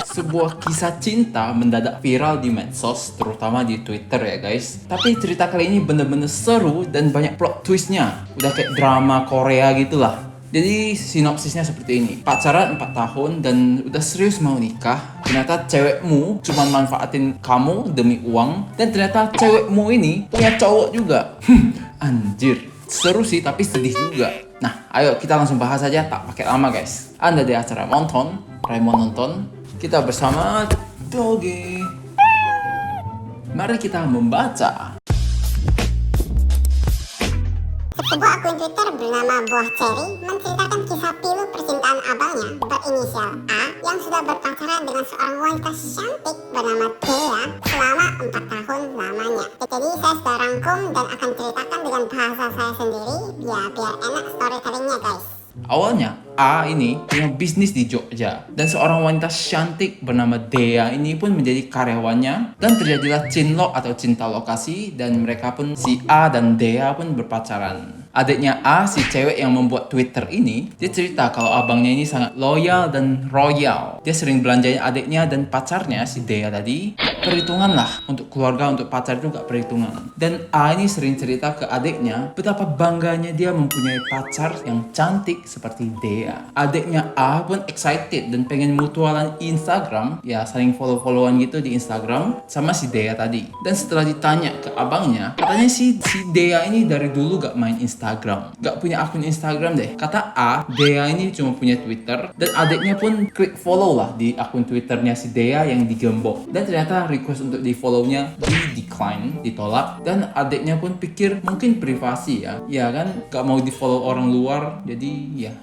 Sebuah kisah cinta mendadak viral di medsos, terutama di Twitter ya guys. Tapi cerita kali ini bener-bener seru dan banyak plot twistnya. Udah kayak drama Korea gitulah. Jadi sinopsisnya seperti ini. Pacaran 4 tahun dan udah serius mau nikah. Ternyata cewekmu cuma manfaatin kamu demi uang. Dan ternyata cewekmu ini punya cowok juga. Anjir. Seru sih tapi sedih juga. Nah, ayo kita langsung bahas aja, tak pakai lama guys. Anda di acara Nonton, Raymond Nonton. Kita bersama Doge. Mari kita membaca. Sebuah akun Twitter bernama Buah Cherry menceritakan kisah pilu percintaan abangnya berinisial A yang sudah berpacaran dengan seorang wanita cantik bernama Thea selama 4 tahun lamanya. Jadi saya sudah rangkum dan akan ceritakan dengan bahasa saya sendiri biar enak storytellingnya guys. Awalnya, A ini punya bisnis di Jogja dan seorang wanita cantik bernama Dea ini pun menjadi karyawannya dan terjadilah cinlok atau cinta lokasi dan mereka pun si A dan Dea pun berpacaran. Adiknya A, si cewek yang membuat Twitter ini, dia cerita kalau abangnya ini sangat loyal dan royal. Dia sering belanjain adiknya dan pacarnya, si Dea tadi. Perhitungan lah, untuk keluarga, untuk pacar itu gak perhitungan. Dan A ini sering cerita ke adiknya betapa bangganya dia mempunyai pacar yang cantik seperti Dea. Adiknya A pun excited dan pengen mutualan Instagram, ya saling follow-followan gitu di Instagram sama si Dea tadi. Dan setelah ditanya ke abangnya, katanya si Dea ini dari dulu gak main Instagram, gak punya akun Instagram deh. Kata A, Dea ini cuma punya Twitter dan adiknya pun klik follow lah di akun Twitternya si Dea yang digembok. Dan ternyata request untuk di follow-nya di decline, ditolak. Dan adiknya pun pikir mungkin privasi ya kan gak mau di follow orang luar, jadi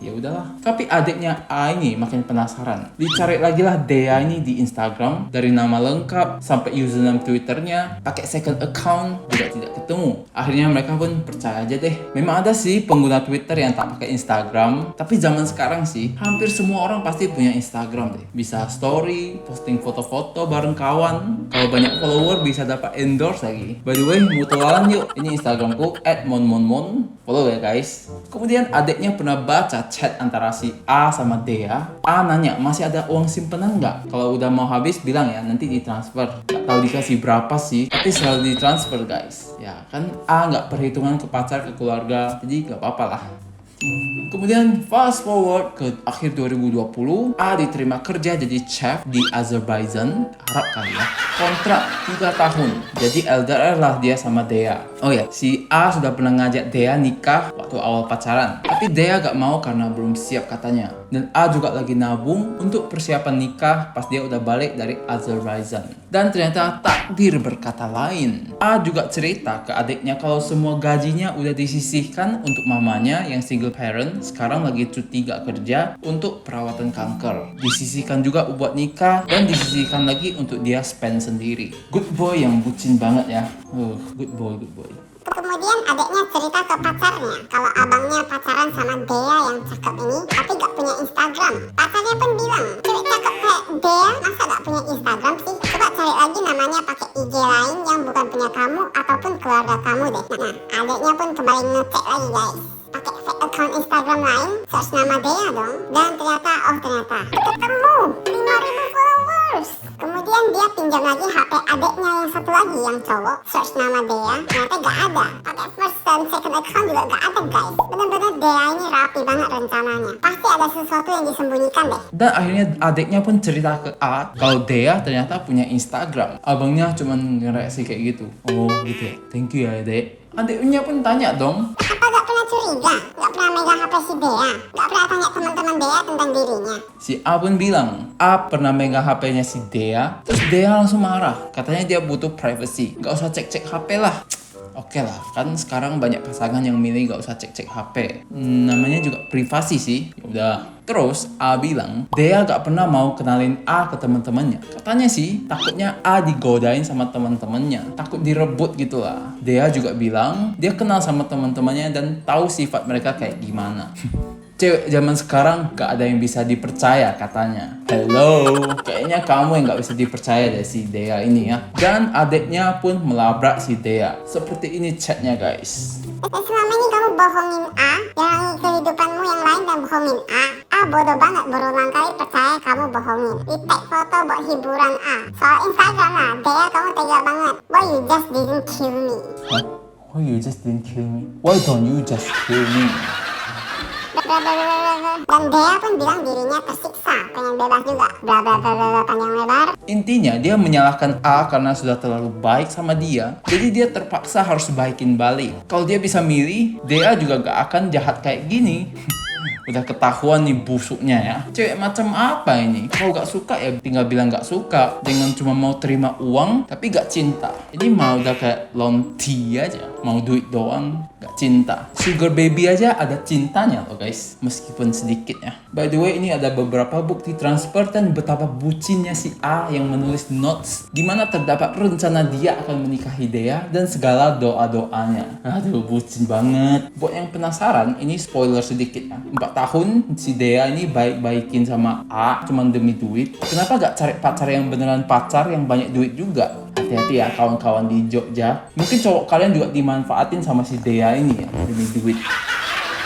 ya udahlah. Tapi adiknya A ini makin penasaran, dicari lagi lah Dea ini di Instagram, dari nama lengkap sampai username Twitternya, pakai second account juga tidak ketemu. Akhirnya mereka pun percaya aja deh. Memang ada sih pengguna Twitter yang tak pakai Instagram, tapi zaman sekarang sih hampir semua orang pasti punya Instagram deh. Bisa story, posting foto-foto bareng kawan. Kalau banyak follower bisa dapat endorse lagi. By the way, mutualan yuk. Ini Instagramku @monmonmon. Follow ya guys. Kemudian adiknya pernah baca chat antara si A sama Dea. A nanya, masih ada uang simpenan nggak? Kalau udah mau habis bilang ya, nanti ditransfer. Gak tahu dikasih berapa sih, tapi selalu ditransfer guys. Ya kan A nggak perhitungan ke pacar, ke keluarga, jadi gak apa-apa lah. Kemudian fast forward ke akhir 2020, A diterima kerja jadi chef di Azerbaijan, Arab kali ya. Kontrak 3 tahun, jadi LDR lah dia sama Dea. Oh ya, si A sudah pernah ngajak Dea nikah waktu awal pacaran, tapi Dea gak mau karena belum siap katanya. Dan A juga lagi nabung untuk persiapan nikah pas dia udah balik dari Azerbaijan. Dan ternyata takdir berkata lain. A juga cerita ke adiknya kalau semua gajinya udah disisihkan untuk mamanya yang single parent, sekarang lagi cuti gak kerja untuk perawatan kanker. Disisihkan juga buat nikah dan disisihkan lagi untuk dia spend sendiri. Good boy yang bucin banget ya. Good boy. Kemudian adiknya cerita ke pacarnya kalau abangnya pacaran sama Dea yang cakep ini tapi gak punya Instagram. Pacarnya pun bilang, cewek cakep kayak Dea masa gak punya Instagram sih? Coba cari lagi namanya pakai IG lain yang bukan punya kamu ataupun keluarga kamu deh. Nah, adiknya pun kembali ngecek lagi guys. Pakai fake account Instagram lain, search nama Dea dong. Dan ternyata ketemu 5.000 followers. Kemudian dia pinjam lagi HP adiknya yang satu lagi yang cowok, search nama Dea, ternyata gak ada. Pakai first dan second account juga gak ada guys. Bener-bener Dea ini rapi banget rencananya. Pasti ada sesuatu yang disembunyikan deh. Dan akhirnya adiknya pun cerita ke A kalau Dea ternyata punya Instagram. Abangnya cuman ngereaksi kayak gitu. Oh gitu ya, thank you ya dek. Adiknya pun tanya dong, Apa gak pernah curiga? Gak pernah megang HP si Dea? Gak pernah tanya teman-teman Dea tentang dirinya? si A pun bilang A pernah megang HP-nya si Dea. Terus Dea langsung marah, katanya dia butuh privacy, gak usah cek-cek HP lah. Oke lah, kan sekarang banyak pasangan yang milih gak usah cek-cek HP. Namanya juga privasi sih. Yaudah. Terus A bilang Dea gak pernah mau kenalin A ke teman-temannya. Katanya sih takutnya A digodain sama teman-temannya, takut direbut gitu lah. Dea juga bilang dia kenal sama teman-temannya dan tahu sifat mereka kayak gimana. Cewek zaman sekarang gak ada yang bisa dipercaya katanya. Hello, kayaknya kamu yang gak bisa dipercaya deh si Dea ini ya. Dan adiknya pun melabrak si Dea. Seperti ini chatnya guys. Dan selama ini kamu bohongin A, jalangi kehidupanmu yang lain dan bohongin A. A bodoh banget berulang kali percaya kamu bohongin. Di tag foto buat hiburan A. Soal Instagram lah, Dea kamu tega banget. Boy, you just didn't kill me. Huh? Why you just didn't kill me? Why don't you just kill me? Dan Dea pun bilang dirinya tersiksa, pengen bebas juga. Bla bla bla bla panjang lebar. Intinya dia menyalahkan A karena sudah terlalu baik sama dia, jadi dia terpaksa harus baikin balik. Kalau dia bisa milih, Dea juga gak akan jahat kayak gini. Udah ketahuan nih busuknya ya. Cewek macam apa ini? Kalau gak suka ya tinggal bilang gak suka. Jangan cuma mau terima uang tapi gak cinta. Ini mau udah kayak lonti aja. Mau duit doang gak cinta. Sugar baby aja ada cintanya loh guys. Meskipun sedikit ya. By the way, ini ada beberapa bukti transfer dan betapa bucinnya si A yang menulis notes di mana terdapat rencana dia akan menikahi Dea dan segala doa-doanya. Aduh, bucin banget. Buat yang penasaran, ini spoiler sedikit ya. 4 tahun si Dea ini baik-baikin sama A cuman demi duit. Kenapa gak cari pacar yang beneran pacar yang banyak duit juga? Hati-hati ya kawan-kawan di Jogja. Mungkin cowok kalian juga dimanfaatin sama si Dea ini ya demi duit.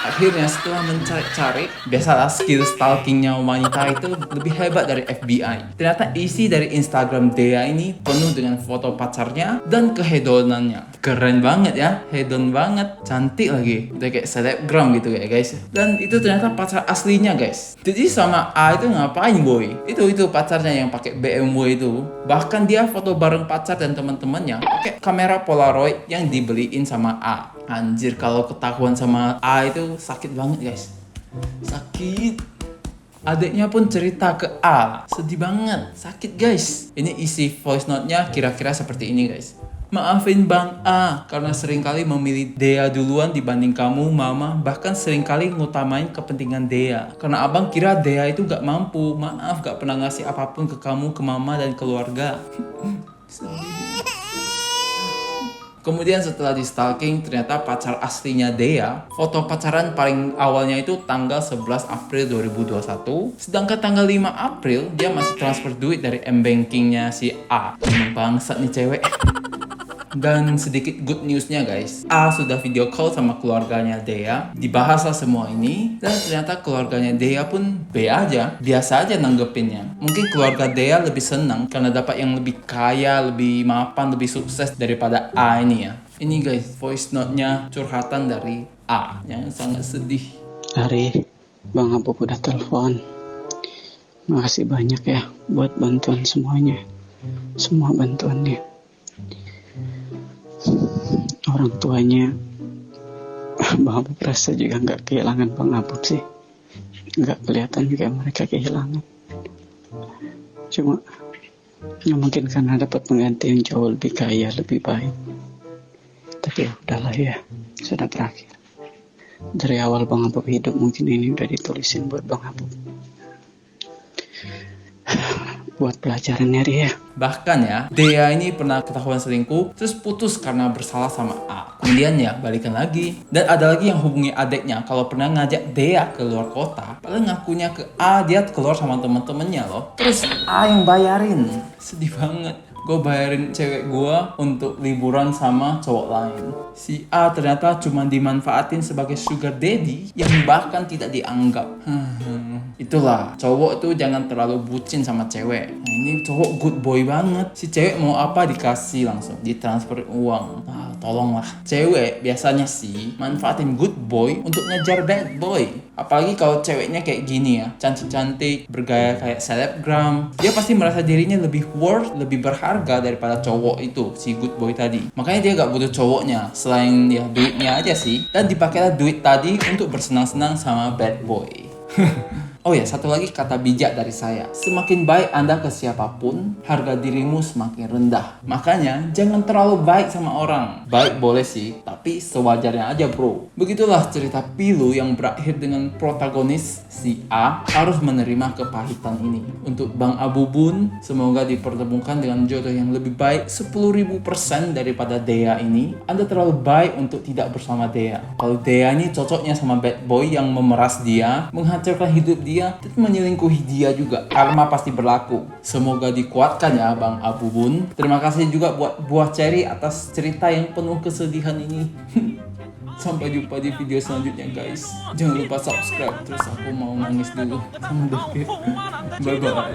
Akhirnya setelah mencari-cari, biasalah skill stalkingnya wanita itu lebih hebat dari FBI. Ternyata isi dari Instagram Dea ini penuh dengan foto pacarnya dan kehedonannya. Keren banget ya, hedon banget, cantik lagi. Udah kayak selebgram gitu ya guys. Dan itu ternyata pacar aslinya guys. Jadi sama A itu ngapain boy? Itu pacarnya yang pakai BMW itu. Bahkan dia foto bareng pacar dan teman-temannya pakai kamera Polaroid yang dibeliin sama A. Anjir, kalau ketahuan sama A itu sakit banget guys. Sakit. Adiknya pun cerita ke A. Sedih banget, sakit guys. Ini isi voice note-nya kira-kira seperti ini guys. Maafin Bang A, karena seringkali memilih Dea duluan dibanding kamu, Mama. Bahkan seringkali ngutamain kepentingan Dea. Karena abang kira Dea itu gak mampu. Maaf gak pernah ngasih apapun ke kamu, ke Mama dan keluarga. Sedih. Kemudian setelah di stalking, ternyata pacar aslinya Dea, foto pacaran paling awalnya itu tanggal 11 April 2021. Sedangkan tanggal 5 April, dia masih transfer duit dari M-Bankingnya si A. Ini bangsat nih cewek. Dan sedikit good newsnya guys, A sudah video call sama keluarganya Dea. Dibahaslah semua ini. Dan ternyata keluarganya Dea pun B aja, biasa aja nanggepinnya. Mungkin keluarga Dea lebih senang karena dapat yang lebih kaya, lebih mapan, lebih sukses daripada A ini ya. Ini guys, voice note-nya curhatan dari A yang sangat sedih. Hari, Bang Abu udah telepon. Makasih banyak ya buat bantuan semuanya. Semua bantuannya. Orang tuanya Bang Abu rasa juga nggak kehilangan Bang Abu sih. Nggak kelihatan kayak mereka kehilangan. Cuma ya mungkin karena dapat pengganti yang jauh lebih kaya, lebih baik. Tapi ya udahlah ya, sudah berakhir. Dari awal Bang Abu hidup mungkin ini udah ditulisin buat Bang Abu. Buat pelajarannya dia. Bahkan ya, Dea ini pernah ketahuan selingkuh, terus putus karena bersalah sama A. Kemudian ya, balikan lagi. Dan ada lagi yang hubungi adeknya kalau pernah ngajak Dea ke luar kota. Padahal ngakunya ke A, dia keluar sama temen-temennya loh. Terus A yang bayarin. Sedih banget. Gue bayarin cewek gue untuk liburan sama cowok lain. Si A ternyata cuma dimanfaatin sebagai sugar daddy yang bahkan tidak dianggap. Itulah, cowok tuh jangan terlalu bucin sama cewek. Nah, ini cowok good boy banget. Si cewek mau apa dikasih langsung, ditransfer uang. Ah, tolonglah. Cewek biasanya sih manfaatin good boy untuk ngejar bad boy. Apalagi kalau ceweknya kayak gini ya, cantik-cantik, bergaya kayak selebgram. Dia pasti merasa dirinya lebih worth, lebih berharga daripada cowok itu, si good boy tadi. Makanya dia gak butuh cowoknya, selain ya duitnya aja sih. Dan dipakailah duit tadi untuk bersenang-senang sama bad boy. Oh ya, satu lagi kata bijak dari saya. Semakin baik Anda ke siapapun, harga dirimu semakin rendah. Makanya, jangan terlalu baik sama orang. Baik boleh sih, tapi sewajarnya aja bro. Begitulah cerita pilu yang berakhir dengan protagonis si A harus menerima kepahitan ini. Untuk Bang Abu Bun, semoga dipertemukan dengan jodoh yang lebih baik 10.000% daripada Dea ini. Anda terlalu baik untuk tidak bersama Dea. Kalau Dea ini cocoknya sama bad boy yang memeras dia, menghancurkan hidup dia, dan menyelingkuhi dia juga. Karma pasti berlaku. Semoga dikuatkan ya Bang Abu Bun. Terima kasih juga buat Buah Cherry atas cerita yang penuh kesedihan ini. Sampai jumpa di video selanjutnya guys. Jangan lupa subscribe. Terus aku mau nangis dulu sama David. Bye bye.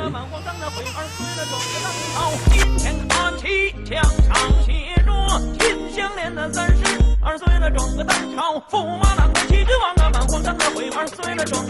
今天卡起墙上写着秦香莲的32岁了，整个当朝驸马郎的旗帜王啊，满皇上的徽牌随了整。